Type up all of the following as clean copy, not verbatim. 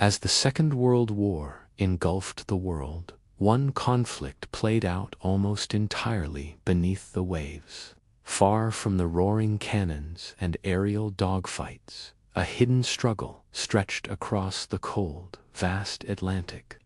As the Second World War engulfed the world, one conflict played out almost entirely beneath the waves. Far from the roaring cannons and aerial dogfights, a hidden struggle stretched across the cold, vast Atlantic.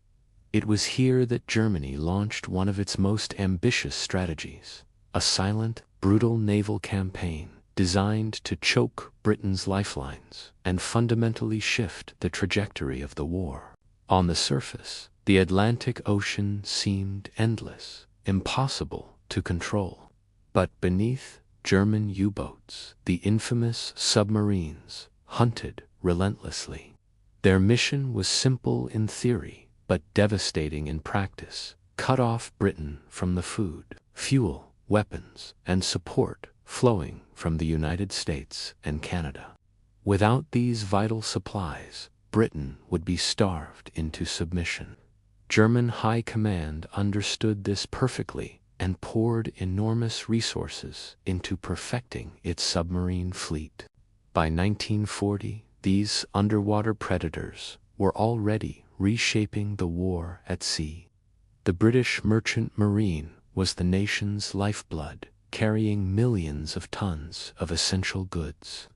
It was here that Germany launched one of its most ambitious strategies, a silent, brutal naval campaign designed to choke Britain's lifelines and fundamentally shift the trajectory of the war. On the surface, the Atlantic Ocean seemed endless, impossible to control. But beneath, German U-boats, the infamous submarines, hunted relentlessly. Their mission was simple in theory, but devastating in practice: cut off Britain from the food, fuel, weapons, and support flowing from the United States and Canada. Without these vital supplies, Britain would be starved into submission. German High Command understood this perfectly and poured enormous resources into perfecting its submarine fleet. By 1940, these underwater predators were already reshaping the war at sea. The British Merchant Marine was the nation's lifeblood, carrying millions of tons of essential goods.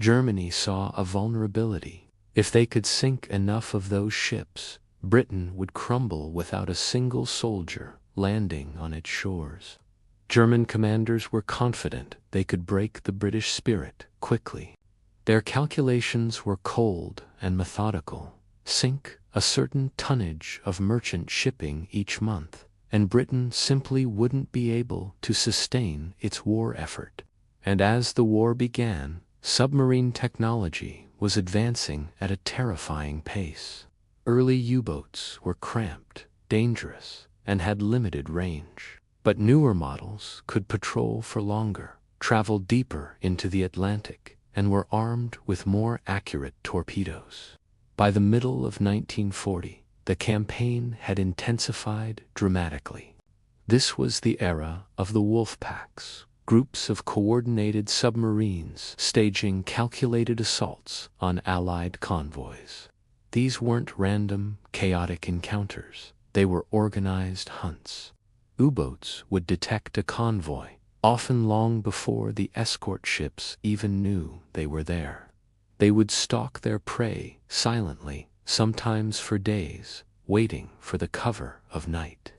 Germany saw a vulnerability. If they could sink enough of those ships, Britain would crumble without a single soldier landing on its shores. German commanders were confident they could break the British spirit quickly. Their calculations were cold and methodical. Sink a certain tonnage of merchant shipping each month, and Britain simply wouldn't be able to sustain its war effort. And as the war began, submarine technology was advancing at a terrifying pace. Early U-boats were cramped, dangerous, and had limited range. But newer models could patrol for longer, travel deeper into the Atlantic, and were armed with more accurate torpedoes. By the middle of 1940, the campaign had intensified dramatically. This was the era of the Wolf Packs, groups of coordinated submarines staging calculated assaults on Allied convoys. These weren't random, chaotic encounters. They were organized hunts. U-boats would detect a convoy, often long before the escort ships even knew they were there. They would stalk their prey silently, sometimes for days, waiting for the cover of night.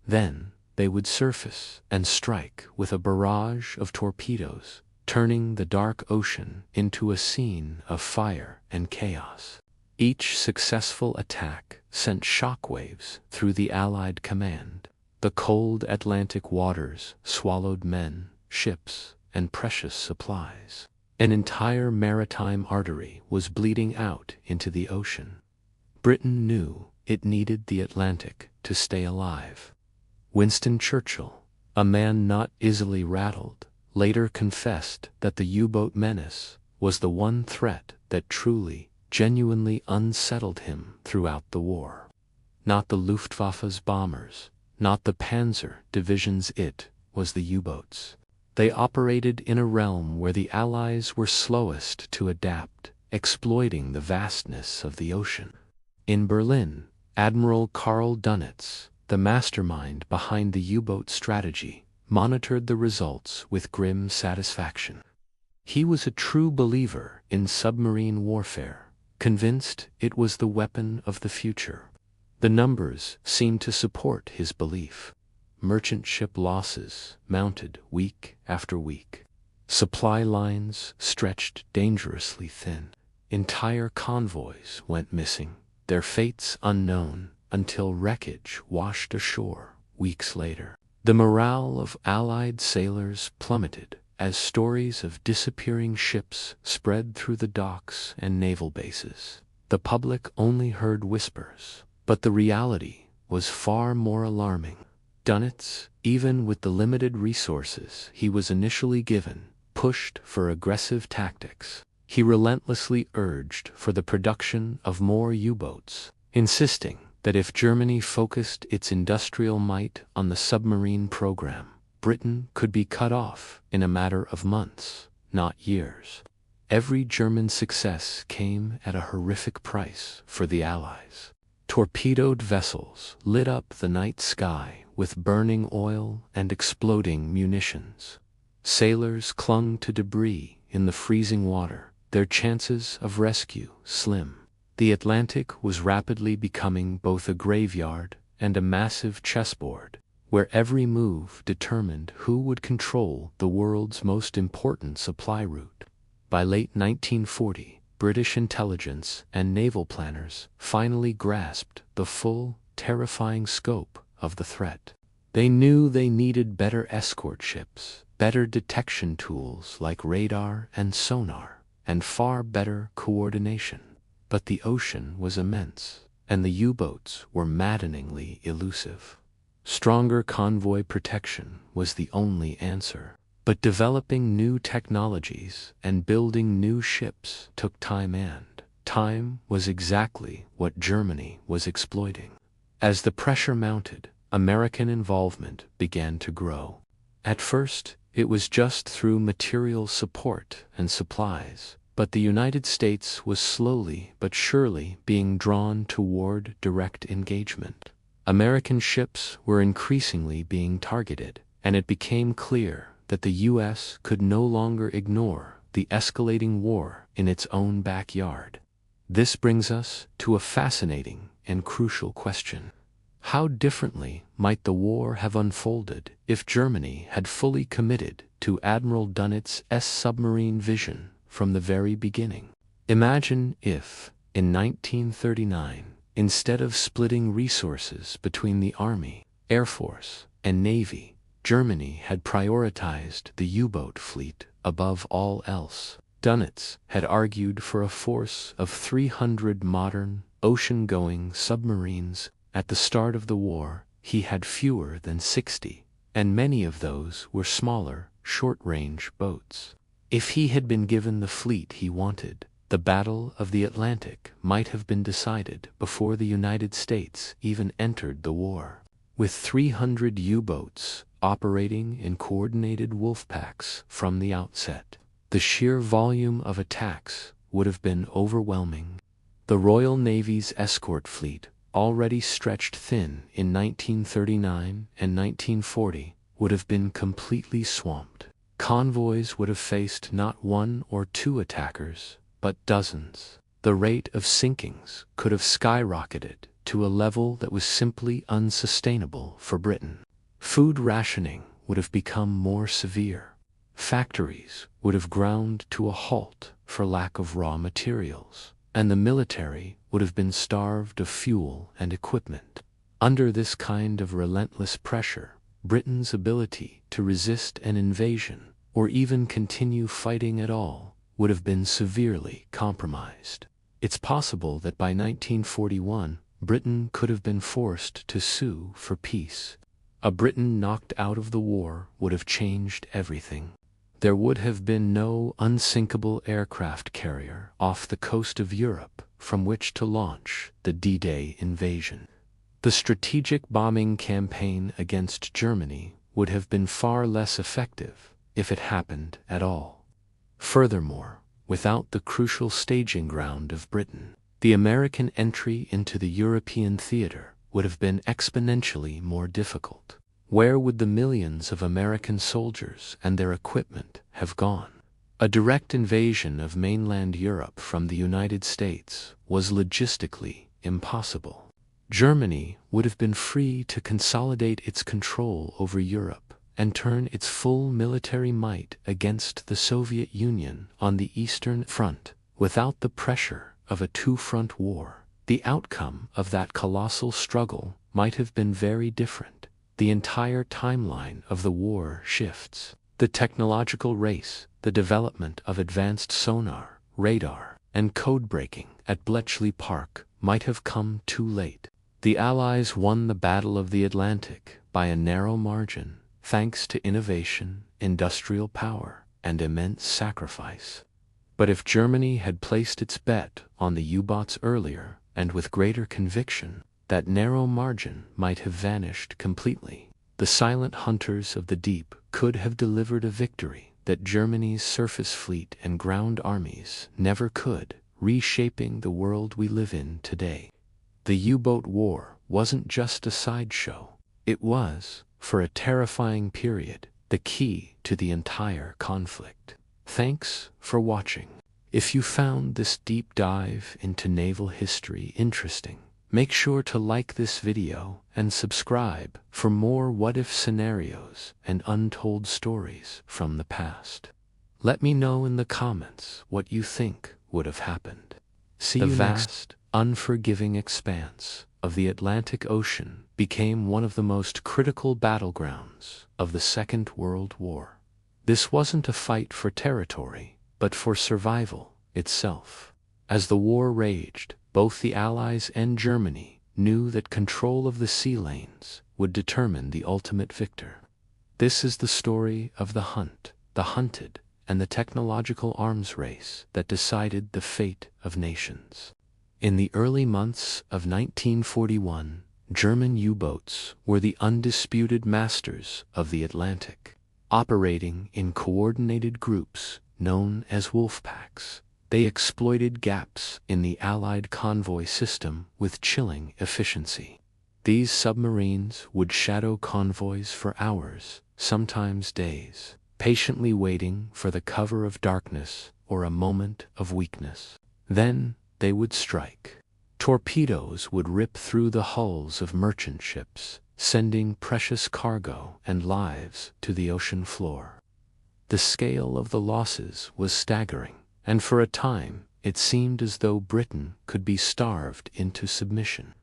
Then they would surface and strike with a barrage of torpedoes, turning the dark ocean into a scene of fire and chaos. Each successful attack sent shockwaves through the Allied command. The cold Atlantic waters swallowed men, ships, and precious supplies. An entire maritime artery was bleeding out into the ocean. Britain knew it needed the Atlantic to stay alive. Winston Churchill, a man not easily rattled, later confessed that the U-boat menace was the one threat that truly, genuinely unsettled him throughout the war. Not the Luftwaffe's bombers, not the Panzer divisions, it was the U-boats. They operated in a realm where the Allies were slowest to adapt, exploiting the vastness of the ocean. In Berlin, Admiral Karl Dönitz, the mastermind behind the U-boat strategy, monitored the results with grim satisfaction. He was a true believer in submarine warfare, convinced it was the weapon of the future. The numbers seemed to support his belief. Merchant ship losses mounted week after week. Supply lines stretched dangerously thin. Entire convoys went missing, their fates unknown, until wreckage washed ashore weeks later. The morale of Allied sailors plummeted as stories of disappearing ships spread through the docks and naval bases. The public only heard whispers, but the reality was far more alarming. Dönitz, even with the limited resources he was initially given, pushed for aggressive tactics. He relentlessly urged for the production of more U-boats, insisting that if Germany focused its industrial might on the submarine program, Britain could be cut off in a matter of months, not years. every German success came at a horrific price for the Allies. Torpedoed vessels lit up the night sky with burning oil and exploding munitions. Sailors clung to debris in the freezing water, their chances of rescue slim. The Atlantic was rapidly becoming both a graveyard and a massive chessboard, where every move determined who would control the world's most important supply route. By late 1940, British intelligence and naval planners finally grasped the full, terrifying scope of the threat. They knew they needed better escort ships, better detection tools like radar and sonar, and far better coordination. But the ocean was immense, and the U-boats were maddeningly elusive. Stronger convoy protection was the only answer. But developing new technologies and building new ships took time, and time was exactly what Germany was exploiting. As the pressure mounted, American involvement began to grow. At first, it was just through material support and supplies, but the United States was slowly but surely being drawn toward direct engagement. American ships were increasingly being targeted, and it became clear that the U.S. could no longer ignore the escalating war in its own backyard. This brings us to a fascinating and crucial question. How differently might the war have unfolded if Germany had fully committed to Admiral Dunnett's submarine vision from the very beginning? Imagine if, in 1939, instead of splitting resources between the Army, Air Force, and Navy, Germany had prioritized the U-boat fleet above all else. Dunetz had argued for a force of 300 modern, ocean-going submarines. At the start of the war, he had fewer than 60, and many of those were smaller, short-range boats. If he had been given the fleet he wanted, the Battle of the Atlantic might have been decided before the United States even entered the war. With 300 U-boats operating in coordinated wolf packs from the outset, the sheer volume of attacks would have been overwhelming. The Royal Navy's escort fleet, already stretched thin in 1939 and 1940, would have been completely swamped. Convoys would have faced not one or two attackers, but dozens. The rate of sinkings could have skyrocketed to a level that was simply unsustainable for Britain. Food rationing would have become more severe. Factories would have ground to a halt for lack of raw materials, and the military would have been starved of fuel and equipment. Under this kind of relentless pressure, Britain's ability to resist an invasion, or even continue fighting at all, would have been severely compromised. It's possible that by 1941, Britain could have been forced to sue for peace. A Britain knocked out of the war would have changed everything. There would have been no unsinkable aircraft carrier off the coast of Europe from which to launch the D-Day invasion. The strategic bombing campaign against Germany would have been far less effective if it happened at all. Furthermore, without the crucial staging ground of Britain, the American entry into the European theater would have been exponentially more difficult. Where would the millions of American soldiers and their equipment have gone? A direct invasion of mainland Europe from the United States was logistically impossible. Germany would have been free to consolidate its control over Europe and turn its full military might against the Soviet Union on the Eastern Front. Without the pressure of a two-front war, the outcome of that colossal struggle might have been very different. The entire timeline of the war shifts. The technological race, the development of advanced sonar, radar, and codebreaking at Bletchley Park might have come too late. The Allies won the Battle of the Atlantic by a narrow margin, thanks to innovation, industrial power, and immense sacrifice. But if Germany had placed its bet on the U-boats earlier and with greater conviction, that narrow margin might have vanished completely. The silent hunters of the deep could have delivered a victory that Germany's surface fleet and ground armies never could, reshaping the world we live in today. The U-boat war wasn't just a sideshow. It was, for a terrifying period, the key to the entire conflict. Thanks for watching. If you found this deep dive into naval history interesting, make sure to like this video and subscribe for more what-if scenarios and untold stories from the past. Let me know in the comments what you think would have happened. See you next. The vast, unforgiving expanse of the Atlantic Ocean became one of the most critical battlegrounds of the Second World War. This wasn't a fight for territory, but for survival itself. As the war raged, both the Allies and Germany knew that control of the sea lanes would determine the ultimate victor. This is the story of the hunt, the hunted, and the technological arms race that decided the fate of nations. In the early months of 1941, German U-boats were the undisputed masters of the Atlantic. Operating in coordinated groups known as wolf packs, they exploited gaps in the Allied convoy system with chilling efficiency. These submarines would shadow convoys for hours, sometimes days, patiently waiting for the cover of darkness or a moment of weakness. Then they would strike. Torpedoes would rip through the hulls of merchant ships, sending precious cargo and lives to the ocean floor. The scale of the losses was staggering, and for a time it seemed as though Britain could be starved into submission.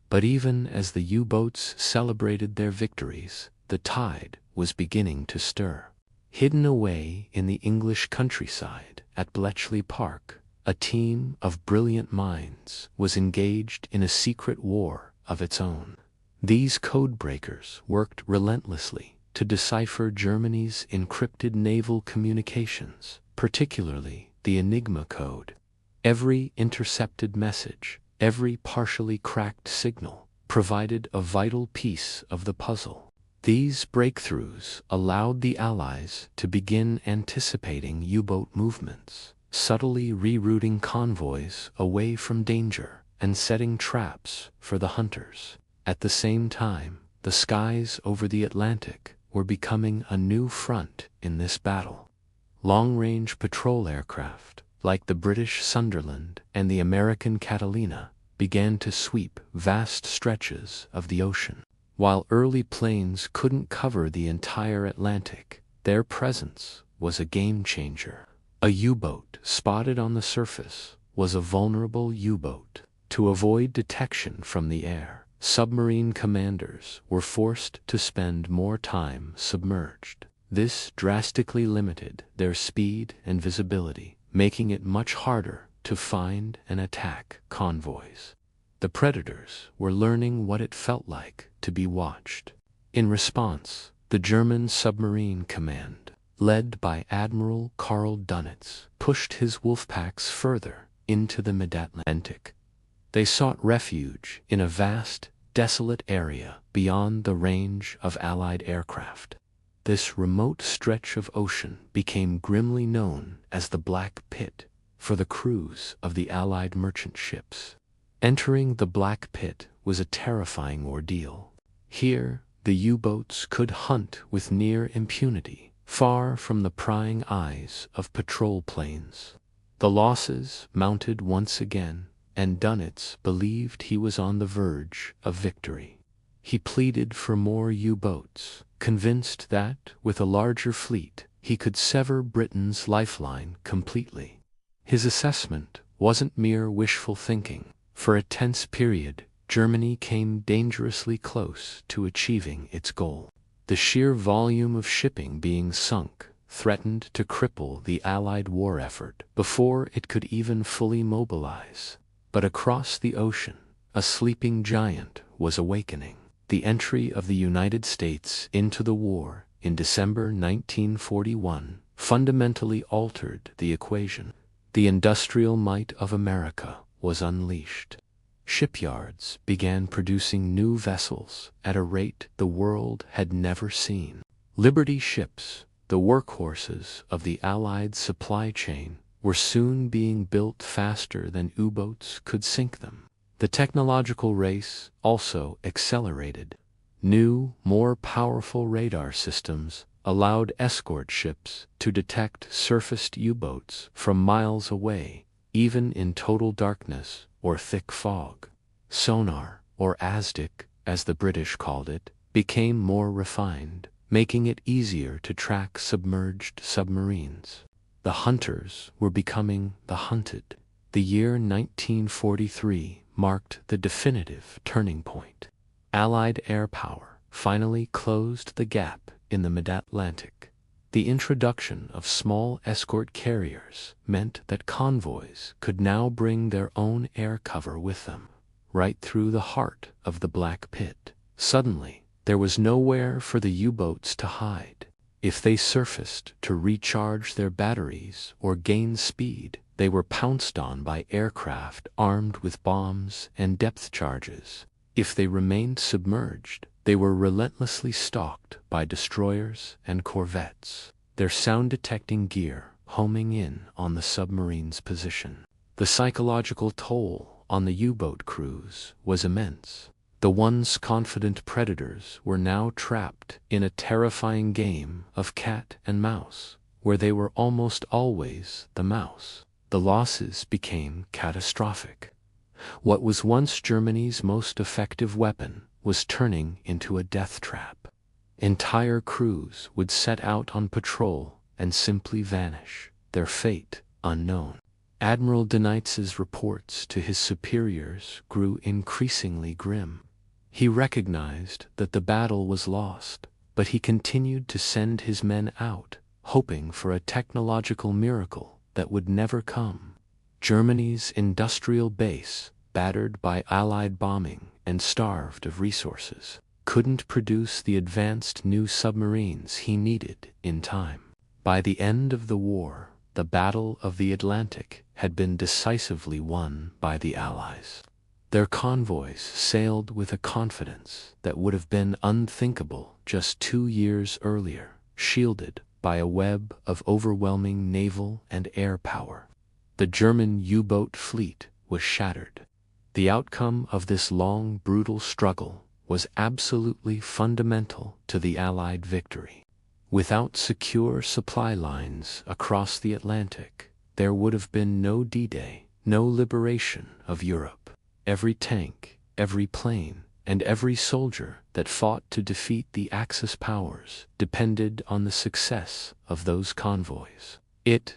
But even as the U-boats celebrated their victories, the tide was beginning to stir. Hidden away in the English countryside at Bletchley Park, a team of brilliant minds was engaged in a secret war of its own. These codebreakers worked relentlessly to decipher Germany's encrypted naval communications, particularly the Enigma code. Every intercepted message, every partially cracked signal, provided a vital piece of the puzzle. These breakthroughs allowed the Allies to begin anticipating U-boat movements, subtly rerouting convoys away from danger and setting traps for the hunters. At the same time, the skies over the Atlantic were becoming a new front in this battle. Long-range patrol aircraft, like the British Sunderland and the American Catalina, began to sweep vast stretches of the ocean. While early planes couldn't cover the entire Atlantic, their presence was a game-changer. A U-boat spotted on the surface was a vulnerable U-boat. To avoid detection from the air, submarine commanders were forced to spend more time submerged. This drastically limited their speed and visibility, making it much harder to find and attack convoys. The predators were learning what it felt like to be watched. In response, the German submarine command, led by Admiral Karl Dönitz, pushed his wolf packs further into the mid-Atlantic. They sought refuge in a vast, desolate area beyond the range of Allied aircraft. This remote stretch of ocean became grimly known as the Black Pit for the crews of the Allied merchant ships. Entering the Black Pit was a terrifying ordeal. Here, the U-boats could hunt with near impunity, far from the prying eyes of patrol planes. The losses mounted once again, and Dönitz believed he was on the verge of victory. He pleaded for more U-boats, convinced that, with a larger fleet, he could sever Britain's lifeline completely. His assessment wasn't mere wishful thinking. For a tense period, Germany came dangerously close to achieving its goal. The sheer volume of shipping being sunk threatened to cripple the Allied war effort before it could even fully mobilize. But across the ocean, a sleeping giant was awakening. The entry of the United States into the war in December 1941 fundamentally altered the equation. The industrial might of America was unleashed. Shipyards began producing new vessels at a rate the world had never seen. Liberty ships, the workhorses of the Allied supply chain, were soon being built faster than U-boats could sink them. The technological race also accelerated. New, more powerful radar systems allowed escort ships to detect surfaced U-boats from miles away, even in total darkness or thick fog. Sonar, or ASDIC, as the British called it, became more refined, making it easier to track submerged submarines. The hunters were becoming the hunted. The year 1943 marked the definitive turning point. Allied air power finally closed the gap in the mid-Atlantic. The introduction of small escort carriers meant that convoys could now bring their own air cover with them, right through the heart of the Black Pit. Suddenly, there was nowhere for the U-boats to hide. If they surfaced to recharge their batteries or gain speed, they were pounced on by aircraft armed with bombs and depth charges. If they remained submerged, they were relentlessly stalked by destroyers and corvettes, their sound-detecting gear homing in on the submarine's position. The psychological toll on the U-boat crews was immense. The once confident predators were now trapped in a terrifying game of cat and mouse, where they were almost always the mouse. The losses became catastrophic. What was once Germany's most effective weapon was turning into a death trap. Entire crews would set out on patrol and simply vanish, their fate unknown. Admiral Denitz's reports to his superiors grew increasingly grim. He recognized that the battle was lost, but he continued to send his men out, hoping for a technological miracle that would never come. Germany's industrial base, battered by Allied bombing and starved of resources, couldn't produce the advanced new submarines he needed in time. By the end of the war, the Battle of the Atlantic had been decisively won by the Allies. Their convoys sailed with a confidence that would have been unthinkable just 2 years earlier, shielded by a web of overwhelming naval and air power. The German U-boat fleet was shattered. The outcome of this long, brutal struggle was absolutely fundamental to the Allied victory. Without secure supply lines across the Atlantic, there would have been no D-Day, no liberation of Europe. Every tank, every plane, and every soldier that fought to defeat the Axis powers depended on the success of those convoys. It's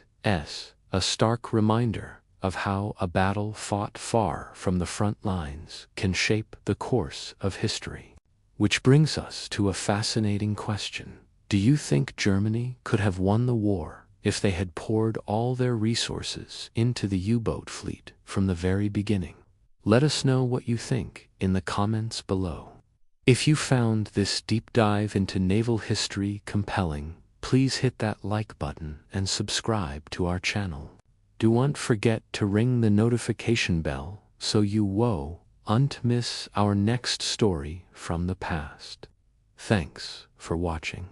a stark reminder of how a battle fought far from the front lines can shape the course of history. Which brings us to a fascinating question. Do you think Germany could have won the war if they had poured all their resources into the U-boat fleet from the very beginning? Let us know what you think in the comments below. If you found this deep dive into naval history compelling, please hit that like button and subscribe to our channel. Don't forget to ring the notification bell so you won't miss our next story from the past. Thanks for watching.